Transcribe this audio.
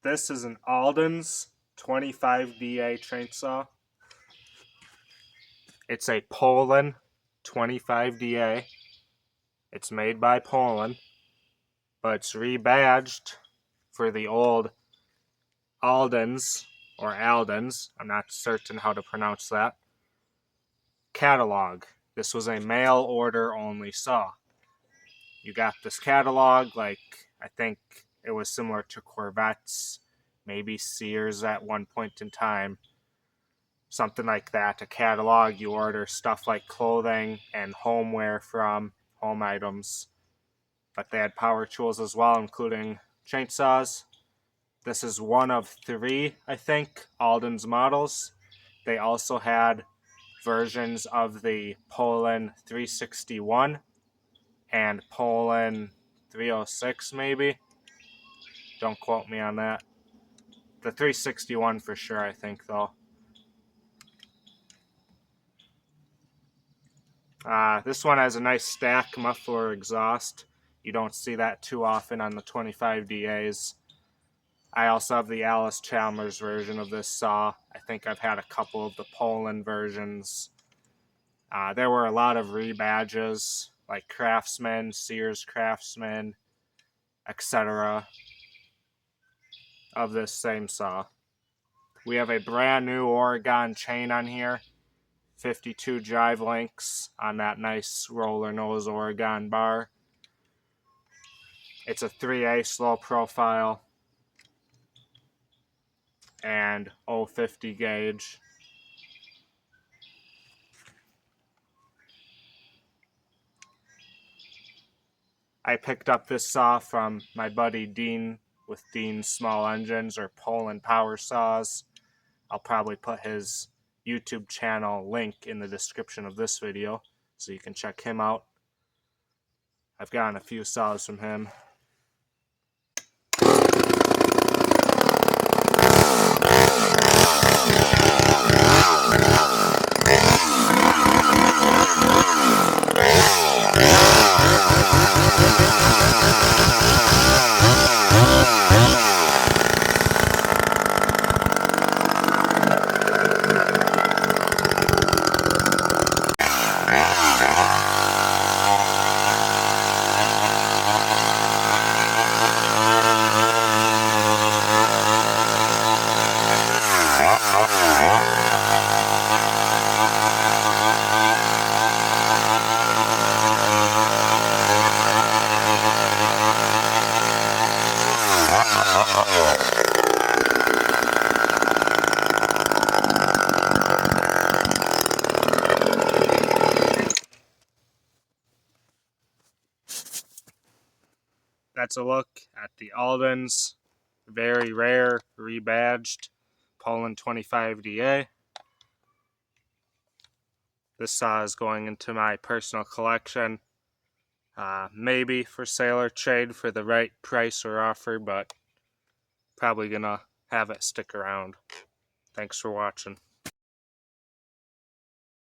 This is an Aldens 25DA chainsaw. It's a Poulan 25DA. It's made by Poulan, but it's rebadged for the old Aldens or Aldens. I'm not certain how to pronounce that. Catalog. This was a mail order only saw. You got this catalog, like I think it was similar to Corvette's, maybe Sears at one point in time. Something like that, a catalog. You order stuff like clothing and homeware from, home items. But they had power tools as well, including chainsaws. This is one of 3, I think, Aldens models. They also had versions of the Poulan 361 and Poulan 306 maybe. Don't quote me on that. The 361 for sure, I think, though. This one has a nice stack muffler exhaust. You don't see that too often on the 25DAs. I also have the Alice Chalmers version of this saw. I think I've had a couple of the Poulan versions. There were a lot of rebadges, like Craftsman, Sears Craftsman, etc. of this same saw. We have a brand new Oregon chain on here. 52 jive links on that nice roller nose Oregon bar. It's a 3A slow profile and 050 gauge. I picked up this saw from my buddy Dean with Dean's Small Engines or Poulan Power Saws. I'll probably put his YouTube channel link in the description of this video so you can check him out. I've gotten a few saws from him. That's a look at the Aldens, very rare, rebadged Poulan 25DA. This saw is going into my personal collection. Maybe for sale or trade for the right price or offer, but probably gonna have it stick around. Thanks for watching.